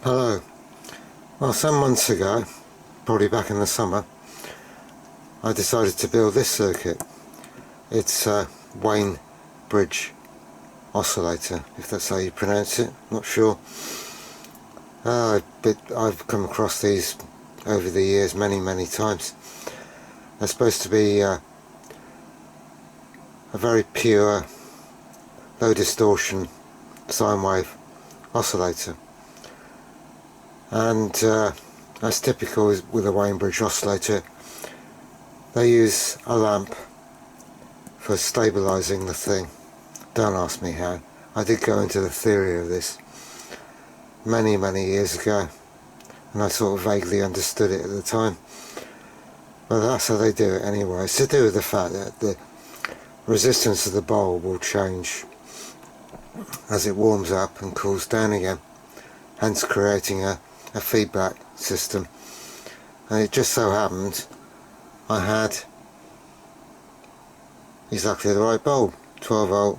Hello. Well, some months ago, probably back in the summer, I decided to build this circuit. It's a Wayne bridge oscillator, if that's how you pronounce it, not sure. I've come across these over the years many times. They're supposed to be a very pure, low distortion sine wave oscillator. And as typical with a Wayne bridge oscillator, they use a lamp for stabilising the thing. Don't ask me how. I did go into the theory of this many years ago, and I sort of vaguely understood it at the time. But that's how they do it anyway. It's to do with the fact that the resistance of the bulb will change as it warms up and cools down again, hence creating a feedback system. And it just so happened I had exactly the right bulb, 12 volt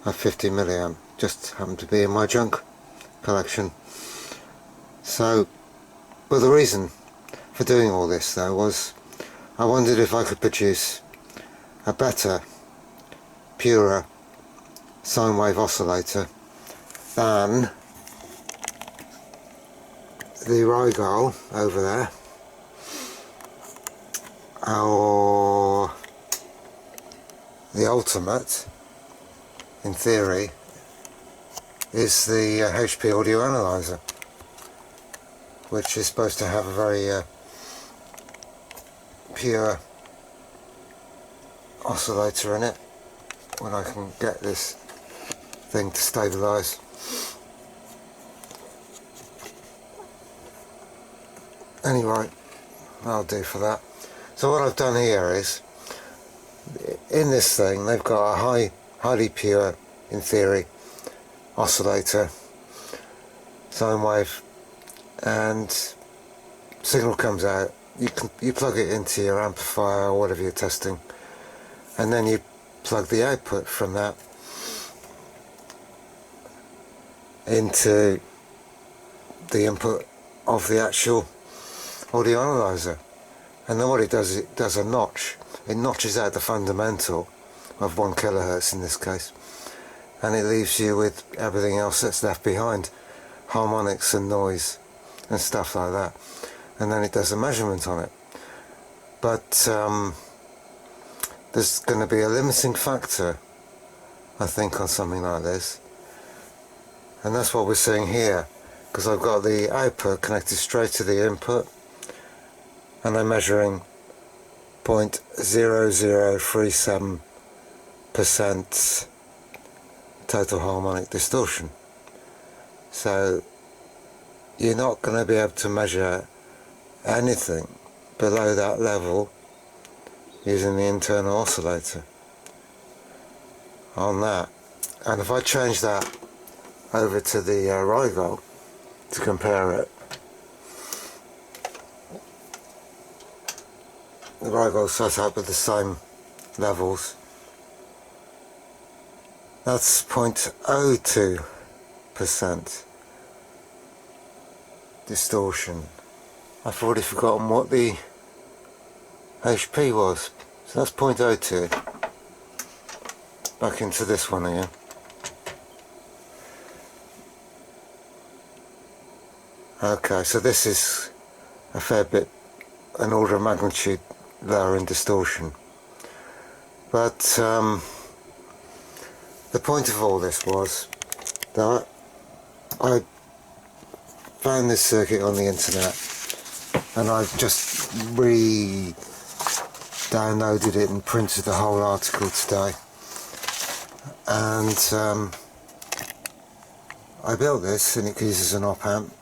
at 50 milliamp, just happened to be in my junk collection. So, but the reason for doing all this though was I wondered if I could produce a better, purer sine wave oscillator than the Rigol over there, or the ultimate, in theory, is the HP audio analyzer, which is supposed to have a very pure oscillator in it, when I can get this thing to stabilise. Anyway, that'll do for that. So what I've done here is, in this thing they've got a highly pure, in theory, oscillator, sine wave, and signal comes out. You plug it into your amplifier or whatever you're testing, and then you plug the output from that into the input of the actual audio analyzer. And then what it does a notch. It notches out the fundamental of 1 kilohertz in this case, and it leaves you with everything else that's left behind, harmonics and noise and stuff like that. And then it does a measurement on it. But there's going to be a limiting factor, I think, on something like this, and that's what we're seeing here, because I've got the output connected straight to the input, and I'm measuring 0.0037% total harmonic distortion. So you're not going to be able to measure anything below that level using the internal oscillator on that. And if I change that over to the Rigol to compare it, the Rigol set up with the same levels. That's 0.02% distortion. I've already forgotten what the HP was. So that's 0.02. Back into this one again. Okay, so this is a fair bit, an order of magnitude lower in distortion. But the point of all this was that I found this circuit on the internet, and I've just re-downloaded it and printed the whole article today. And I built this, and it uses an op-amp,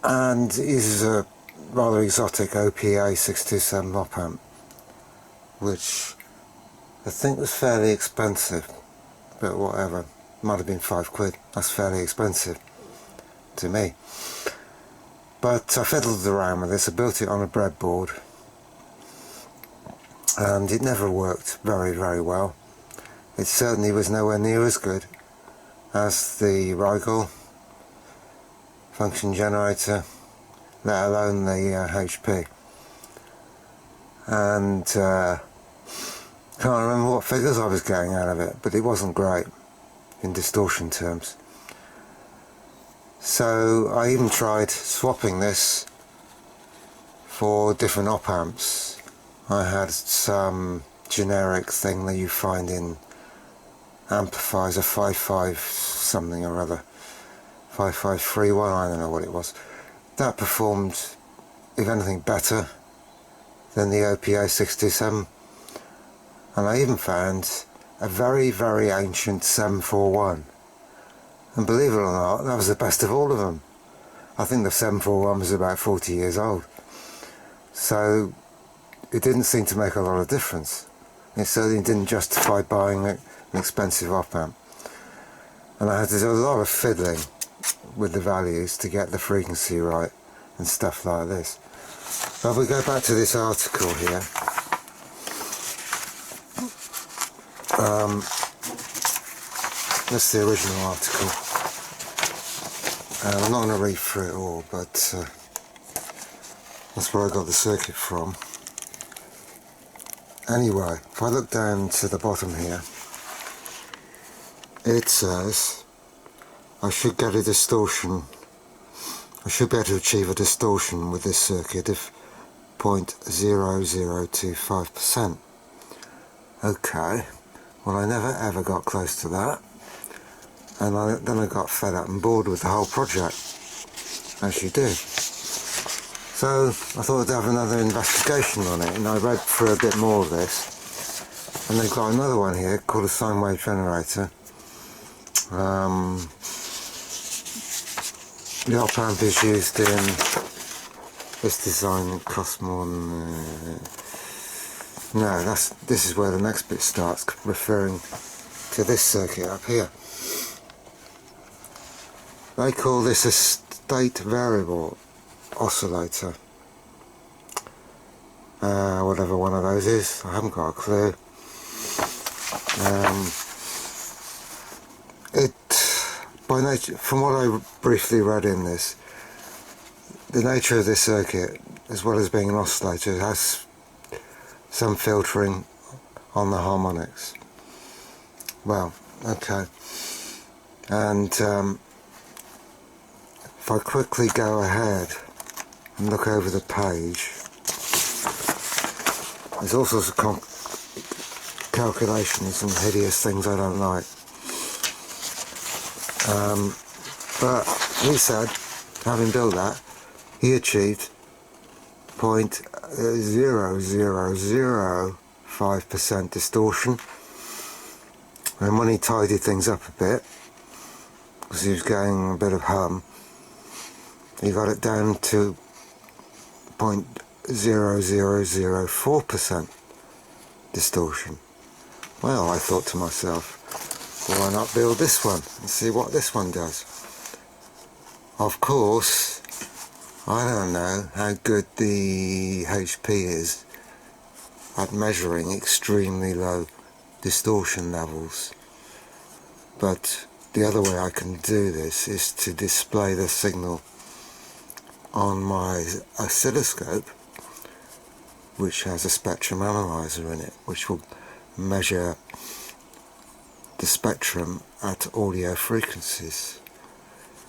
and it uses a rather exotic OPA 627 op-amp, which I think was fairly expensive, but whatever, might have been £5. That's fairly expensive to me. But I fiddled around with this. I built it on a breadboard, and it never worked very well. It certainly was nowhere near as good as the Rigel function generator, let alone the HP. And can't remember what figures I was getting out of it, but it wasn't great in distortion terms. So I even tried swapping this for different op amps. I had some generic thing that you find in amplifiers, a 55 something or other, 5531, I don't know what it was. That performed, if anything, better than the OPA 627, and I even found a very, very ancient 741, and believe it or not, that was the best of all of them. I think the 741 was about 40 years old, so it didn't seem to make a lot of difference. It certainly didn't justify buying an expensive op amp, and I had to do a lot of fiddling with the values to get the frequency right and stuff like this. But we go back to this article here. That's the original article. I'm not going to read through it all, but that's where I got the circuit from. Anyway, if I look down to the bottom here, it says I should get a distortion. I should be able to achieve a distortion with this circuit of 0.0025%. Okay, well, I never ever got close to that, and then I got fed up and bored with the whole project, as you do. So I thought I'd have another investigation on it, and I read through a bit more of this, and they've got another one here called a sine wave generator. The op amp is used in this design. It costs more than no, this is where the next bit starts, referring to this circuit up here. They call this a state variable oscillator, whatever one of those is. I haven't got a clue. By nature, from what I briefly read in this, the nature of this circuit, as well as being an oscillator, has some filtering on the harmonics. Well, okay. And if I quickly go ahead and look over the page, there's all sorts of calculations and hideous things I don't like. But he said, having built that, he achieved 0.0005% distortion, and when he tidied things up a bit, because he was getting a bit of hum, he got it down to 0.0004% distortion. Well, I thought to myself, why not build this one and see what this one does? Of course, I don't know how good the HP is at measuring extremely low distortion levels, but the other way I can do this is to display the signal on my oscilloscope, which has a spectrum analyzer in it, which will measure the spectrum at audio frequencies.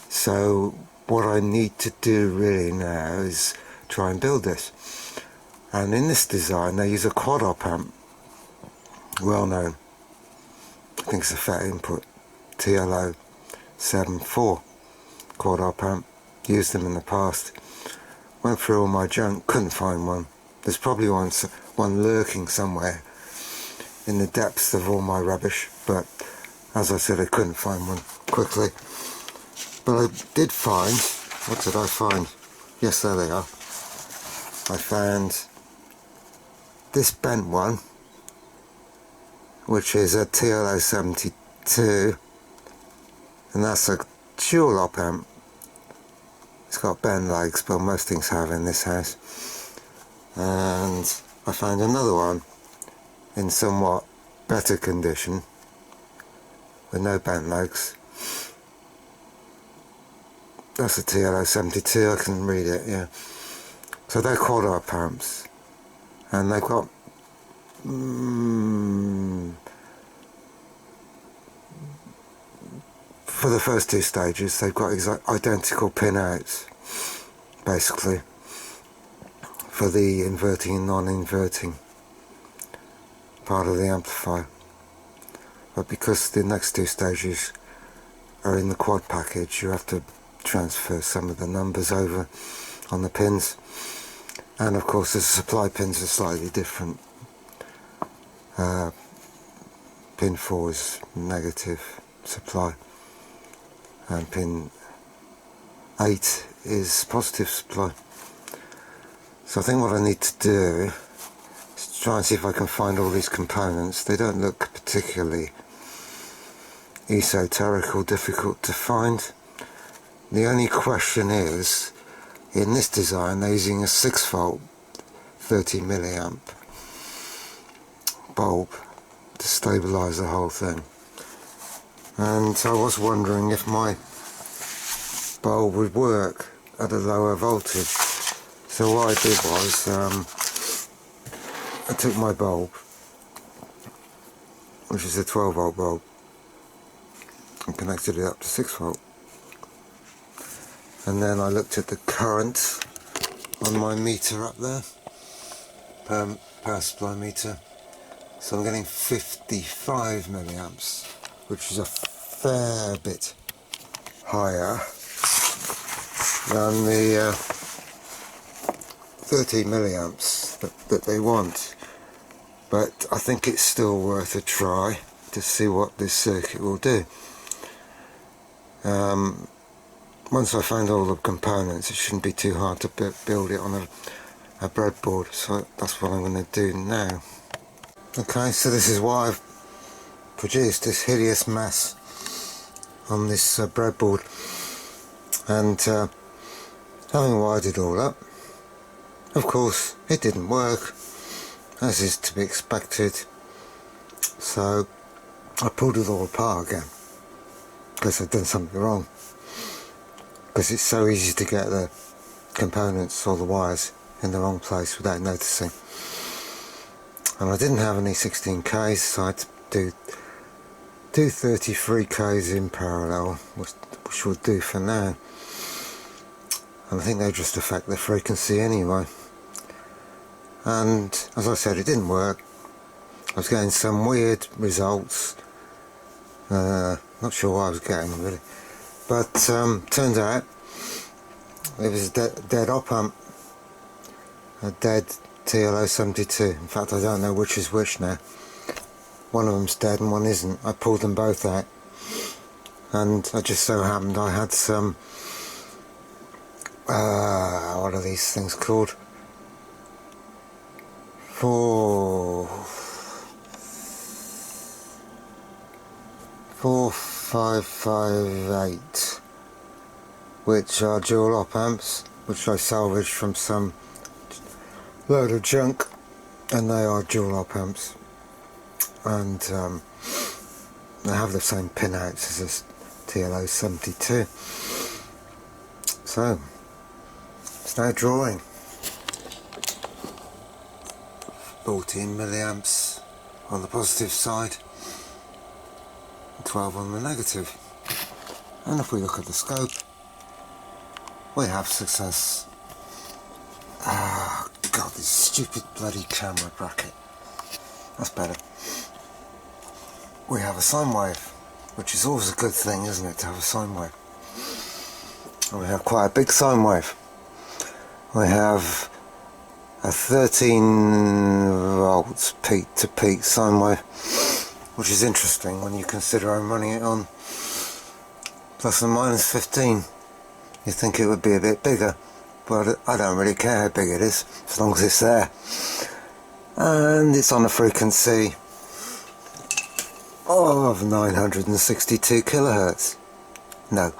So what I need to do really now is try and build this. And in this design they use a quad op amp, well known, I think it's a fat input, TLO 74 quad op amp. Used them in the past, went through all my junk, couldn't find one. There's probably one lurking somewhere in the depths of all my rubbish, but as I said, I couldn't find one quickly. But I did find, what did I find? Yes, there they are. I found this bent one, which is a TLO 72, and that's a dual op amp. It's got bend legs, but most things have in this house. And I found another one in somewhat better condition with no bent legs, That's a TLO72, I can read it, yeah. So they're quad op amps, and they've got for the first two stages they've got identical pinouts basically for the inverting and non-inverting part of the amplifier, but because the next two stages are in the quad package, you have to transfer some of the numbers over on the pins, and of course the supply pins are slightly different. Pin 4 is negative supply and pin 8 is positive supply. So I think what I need to do is try and see if I can find all these components. They don't look particularly esoteric or difficult to find. The only question is, in this design they're using a 6 volt 30 milliamp bulb to stabilize the whole thing, and I was wondering if my bulb would work at a lower voltage. So what I did was I took my bulb, which is a 12 volt bulb, and connected it up to 6 volt, and then I looked at the current on my meter up there, power supply meter. So I'm getting 55 milliamps, which is a fair bit higher than the 30 milliamps that they want. But I think it's still worth a try to see what this circuit will do. Once I find all the components, it shouldn't be too hard to build it on a breadboard, so that's what I'm going to do now. Okay, so this is why I've produced this hideous mess on this breadboard, and having wired it all up, of course it didn't work, as is to be expected, so I pulled it all apart again, because I'd done something wrong, because it's so easy to get the components or the wires in the wrong place without noticing. And I didn't have any 16Ks, so I had to do two 33Ks in parallel, which will do for now. And I think they just affect the frequency anyway. And as I said, it didn't work. I was getting some weird results. Not sure what I was getting really. But turns out it was a dead op amp. A dead TLO72. In fact, I don't know which is which now. One of them's dead and one isn't. I pulled them both out, and I just so happened I had some what are these things called? 4558, which are dual op amps, which I salvaged from some load of junk, and they are dual op amps, and they have the same pinouts as this TLO72. So it's now drawing 14 milliamps on the positive side, 12 on the negative, and if we look at the scope, we have success. Ah, God, this stupid bloody camera bracket. That's better. We have a sine wave, which is always a good thing, isn't it, to have a sine wave? And we have quite a big sine wave. We have a 13 volts peak to peak sine wave, which is interesting when you consider I'm running it on plus or minus 15. You think it would be a bit bigger, but I don't really care how big it is, as long as it's there. And it's on a frequency of 962 kilohertz. No,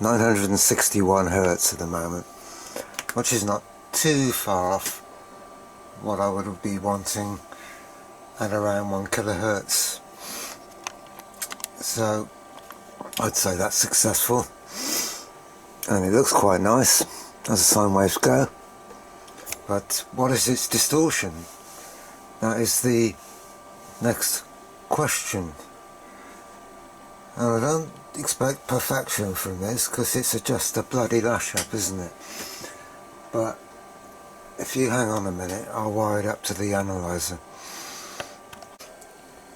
961 hertz at the moment, which is not too far off what I would be wanting at around 1 kilohertz. So I'd say that's successful. and it looks quite nice as the sine waves go. But what is its distortion? That is the next question. And I don't expect perfection from this, because it's just a bloody lash up, isn't it? But if you hang on a minute, I'll wire it up to the analyzer.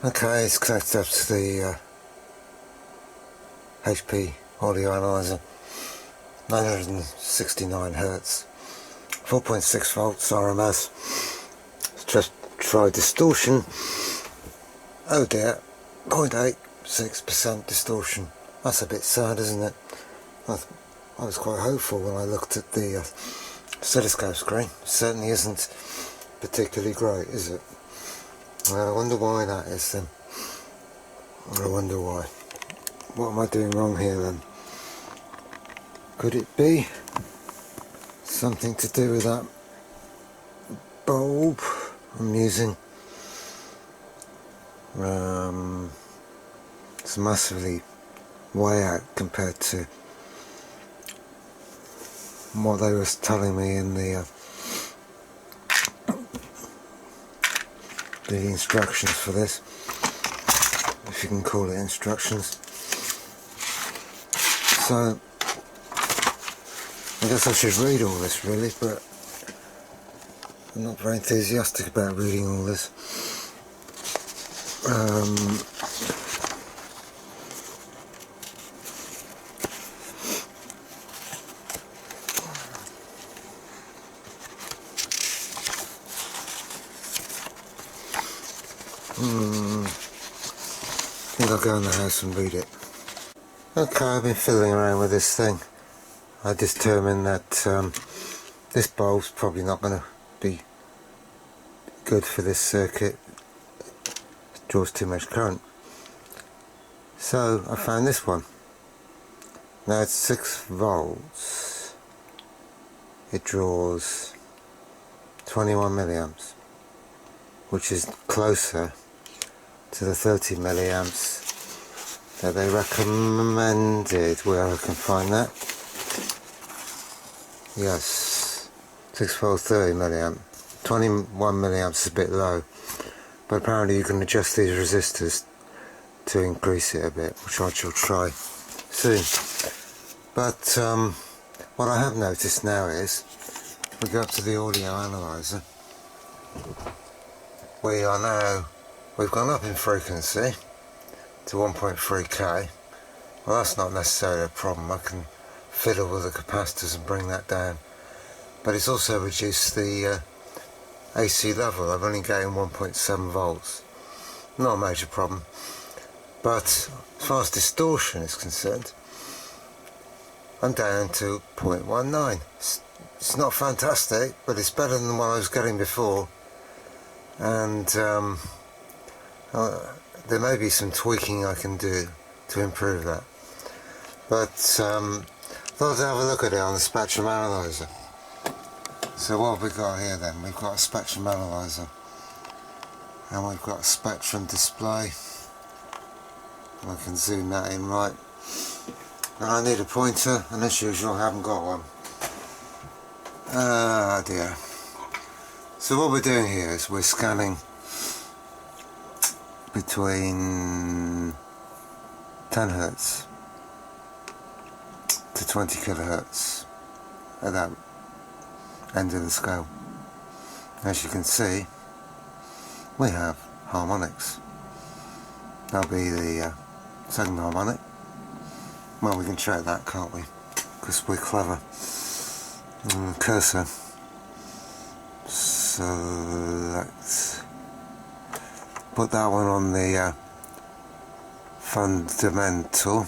Okay, it's connected up to the HP audio analyzer. 969 Hertz, 4.6 volts RMS. Let's just try distortion. Oh dear, 0.86% distortion. That's a bit sad, isn't it? I was quite hopeful when I looked at the oscilloscope screen. It certainly isn't particularly great, is it? Well, I wonder why that is then. I wonder why. What am I doing wrong here then? Could it be something to do with that bulb I'm using? It's massively way out compared to what they were telling me in the instructions for this, if you can call it instructions. So I guess I should read all this really, but I'm not very enthusiastic about reading all this. I think I'll go in the house and read it. Okay, I've been fiddling around with this thing. I determined that this bulb's probably not going to be good for this circuit. It draws too much current. So I found this one. Now it's 6 volts. It draws 21 milliamps, which is closer to the 30 milliamps that they recommended, where I can find that. Yes, 6 volts 30 milliamp. 21 milliamps is a bit low, but apparently you can adjust these resistors to increase it a bit, which I shall try soon. But what I have noticed now is, we go up to the audio analyzer, we've gone up in frequency to 1.3k. Well, that's not necessarily a problem. I can fiddle with the capacitors and bring that down. But it's also reduced the AC level. I've only gained 1.7 volts. Not a major problem. But as far as distortion is concerned, I'm down to 0.19. It's not fantastic, but it's better than what I was getting before. And there may be some tweaking I can do to improve that. But thought I'd have a look at it on the spectrum analyzer. So what have we got here then? We've got a spectrum analyzer, and we've got a spectrum display. I can zoom that in right. And I need a pointer, and as usual I haven't got one. Ah dear. So what we're doing here is we're scanning between 10 Hertz to 20 kilohertz at that end of the scale. As you can see, we have harmonics. That'll be the second harmonic. Well, we can check that, can't we? Because we're clever. Cursor. So let's put that one on the fundamental.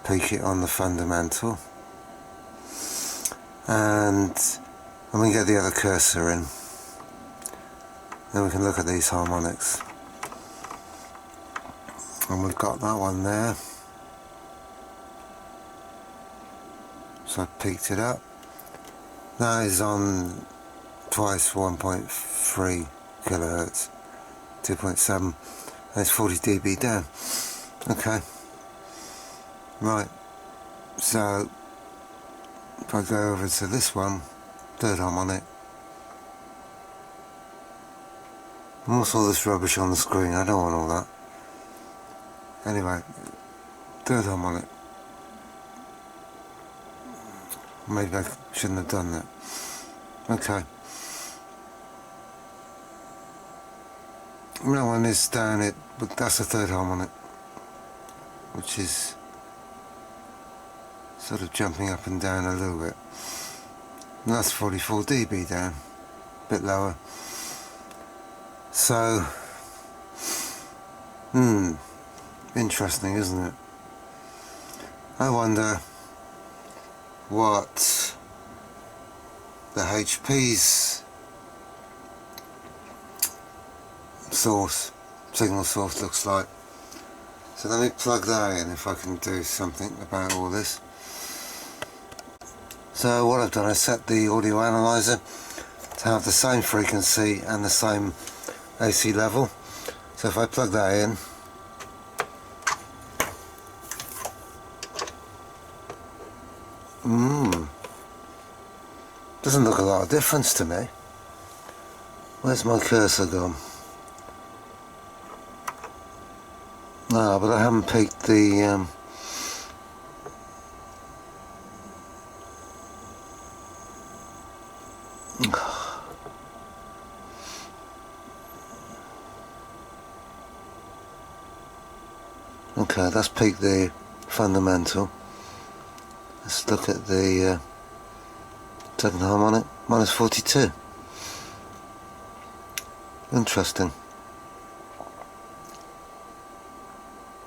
Peak it on the fundamental, and when we get the other cursor in, then we can look at these harmonics. And we've got that one there, so I peaked it up. That is on twice 1.3 kilohertz, 2.7, and it's 40 dB down. Okay, right, so if I go over to this one, third harmonic, and what's all this rubbish on the screen? I don't want all that. Anyway, third harmonic. Maybe I shouldn't have done that. Okay. That one is down it, but that's the third harmonic, which is sort of jumping up and down a little bit. And that's 44 dB down, a bit lower. So, interesting, isn't it? I wonder what the HP's signal source looks like. So let me plug that in if I can do something about all this. So what I've done is set the audio analyzer to have the same frequency and the same AC level. So if I plug that in, doesn't look a lot of difference to me. Where's my cursor gone? No, but I haven't peaked the okay, that's peaked the fundamental. Let's look at the second harmonic, minus 42. Interesting.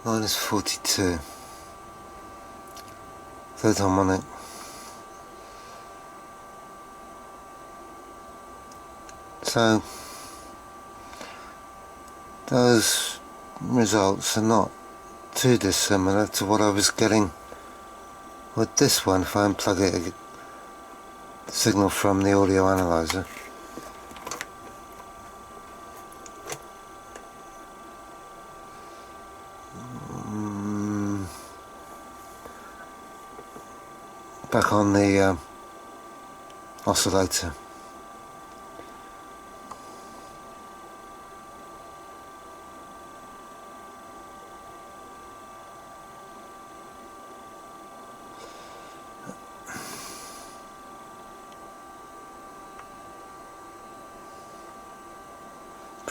Minus 42. Third harmonic. So those results are not too dissimilar to what I was getting with this one if I unplug it, signal from the audio analyzer. Back on the oscillator.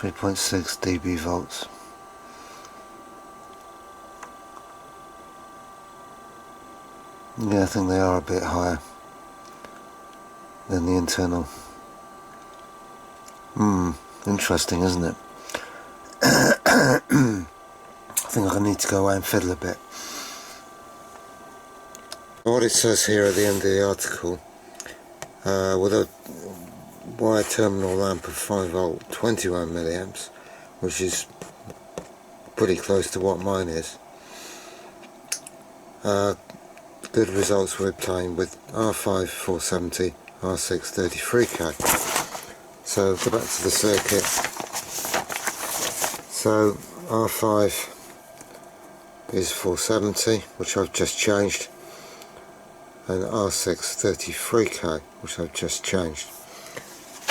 .6 dB volts. Yeah, I think they are a bit higher than the internal. Interesting, isn't it? I think I need to go away and fiddle a bit. What it says here at the end of the article, with a wire terminal lamp of 5 volt 21 milliamps, which is pretty close to what mine is, good results were obtained with R5 470, R6 33k. So go back to the circuit. So R5 is 470, which I've just changed, and R6 33k, which I've just changed.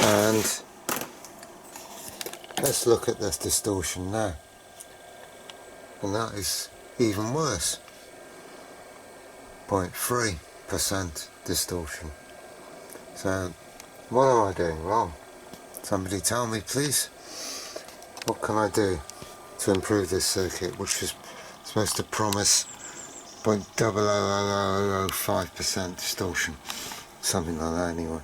And let's look at this distortion now, and that is even worse. 0.3% distortion. So what am I doing wrong? Somebody tell me, please. What can I do to improve this circuit, which is supposed to promise 0.00005% distortion, something like that anyway.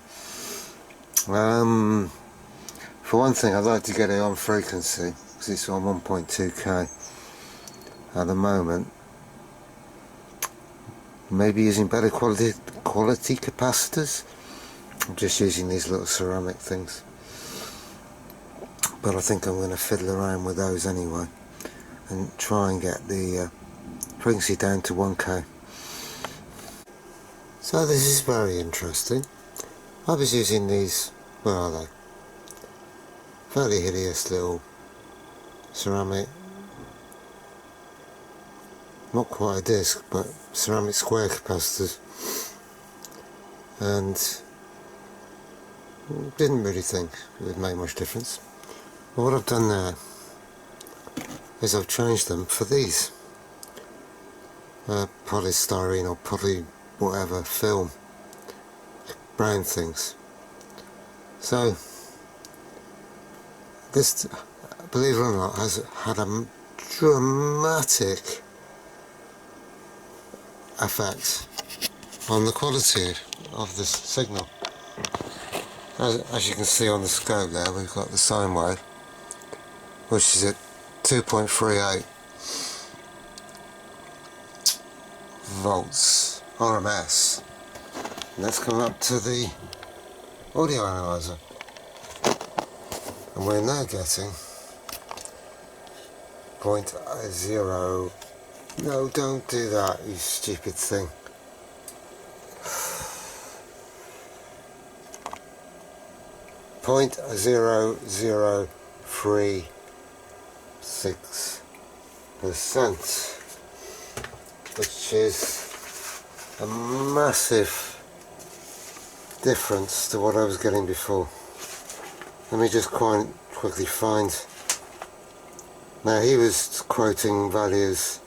For one thing, I'd like to get it on frequency, because it's on 1.2k at the moment. Maybe using better quality capacitors. I'm just using these little ceramic things, but I think I'm going to fiddle around with those anyway and try and get the frequency down to 1k. So this is very interesting. I was using these Where are they? Fairly hideous little ceramic, not quite a disc, but ceramic square capacitors, and didn't really think it would make much difference. But what I've done now is I've changed them for these polystyrene or poly whatever film brown things. So this, believe it or not, has had a dramatic effect on the quality of this signal. As you can see on the scope there, we've got the sine wave, which is at 2.38 volts RMS, and that's coming up to the audio analyzer, and we're now getting 0.0. No, don't do that, you stupid thing. .0036%, which is a massive difference to what I was getting before. Let me just quite quickly find. Now he was quoting values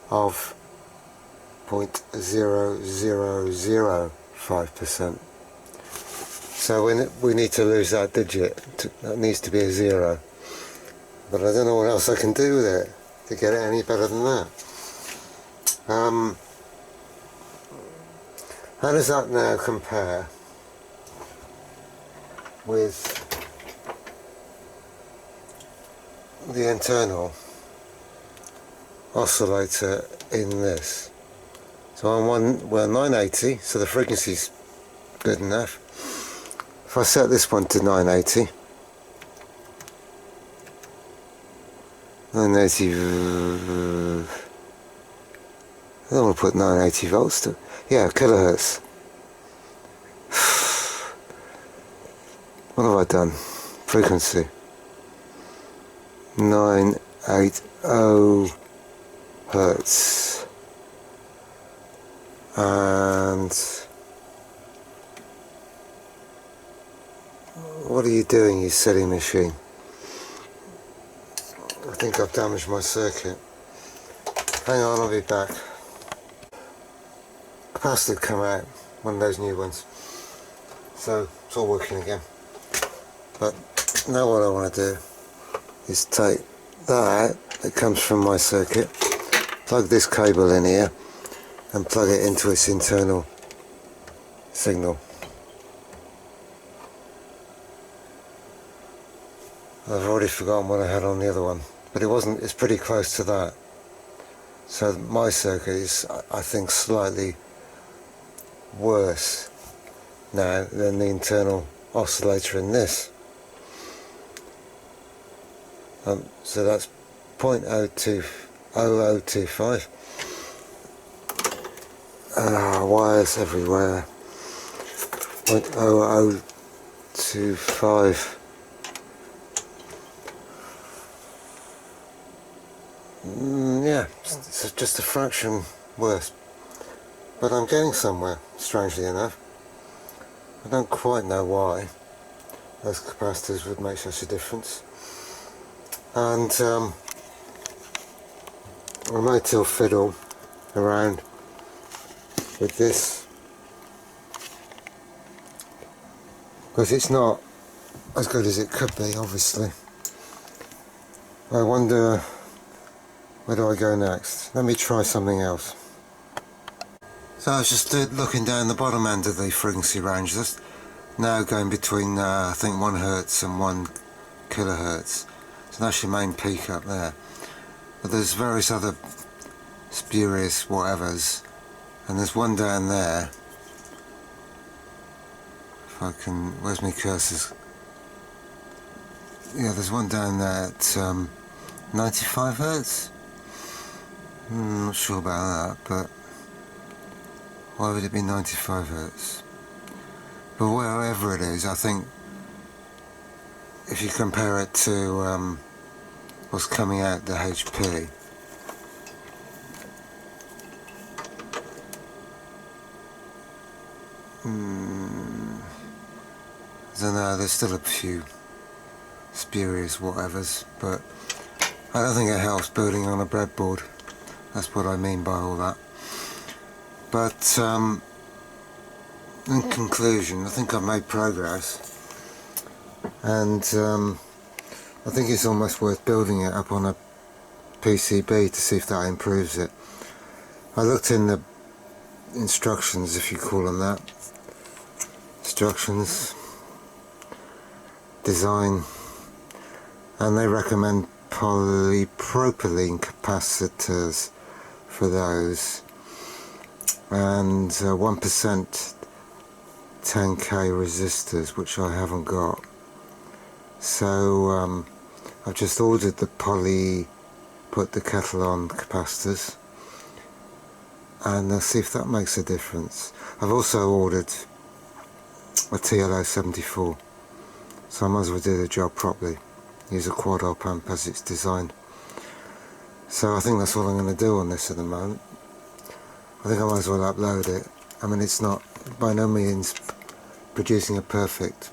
of 0.0005%. So we need to lose that digit. That needs to be a 0. But I don't know what else I can do with it to get it any better than that. How does that now compare with the internal oscillator in this? So I'm 980, so the frequency's good enough. If I set this one to 980, 980, I don't want to put 980 volts to, yeah, kilohertz. What have I done? Frequency 980 hertz, and what are you doing, you silly machine? I think I've damaged my circuit. Hang on, I'll be back. Capacitor come out, one of those new ones. So it's all working again. But now what I want to do is take that that comes from my circuit, plug this cable in here, and plug it into its internal signal. I've already forgotten what I had on the other one, but it wasn't. It's pretty close to that. So my circuit is, I think, slightly worse now than the internal oscillator in this. So that's 0.0025. Wires everywhere. 0.0025. Yeah, it's just a fraction worse, but I'm getting somewhere, strangely enough. I don't quite know why those capacitors would make such a difference. And I may still fiddle around with this, because it's not as good as it could be, obviously. I wonder, where do I go next? Let me try something else. So I was just looking down the bottom end of the frequency range. That's now going between I think 1 Hertz and 1 kilohertz. So that's your main peak up there. But there's various other spurious whatevers, and there's one down there. If I can, where's my cursors? Yeah, there's one down there at 95 Hertz. Not sure about that, but why would it be 95 Hertz? But wherever it is, I think if you compare it to what's coming out the HP, I don't know, there's still a few spurious whatevers, but I don't think it helps building on a breadboard. That's what I mean by all that. But in conclusion, I think I've made progress, and I think it's almost worth building it up on a PCB to see if that improves it. I looked in the instructions, if you call them that, instructions, design, and they recommend polypropylene capacitors for those, and 1% 10k resistors, which I haven't got. So I've just ordered the put the kettle on capacitors, and I'll see if that makes a difference. I've also ordered a TLO74, so I might as well do the job properly. Use a quad op amp as it's designed. So I think that's all I'm going to do on this at the moment. I think I might as well upload it. I mean, it's not by no means producing a perfect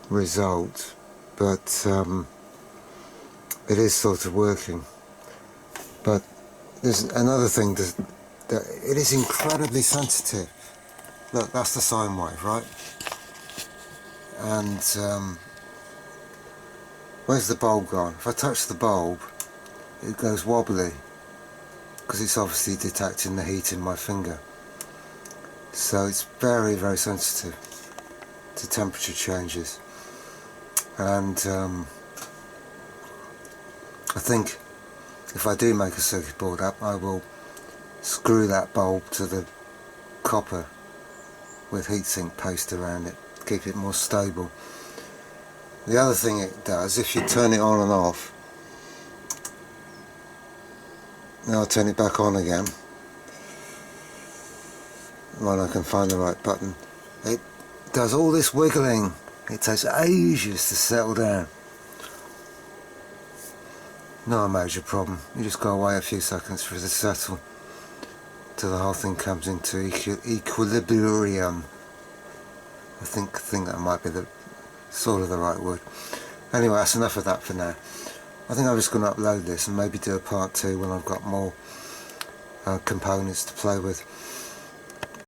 result, but it is sort of working. But there's another thing, that it is incredibly sensitive. Look, that's the sine wave, right? And where's the bulb gone? If I touch the bulb, it goes wobbly, because it's obviously detecting the heat in my finger. So it's very, very sensitive to temperature changes. And I think if I do make a circuit board up, I will screw that bulb to the copper with heatsink paste around it, keep it more stable. The other thing it does, if you turn it on and off, now I'll turn it back on again when I can find the right button, it does all this wiggling. It takes ages to settle down. Not a major problem, you just go away a few seconds for it to settle till the whole thing comes into equilibrium. I think that might be the sort of the right word. Anyway, that's enough of that for now. I think I'm just going to upload this and maybe do a part 2 when I've got more components to play with.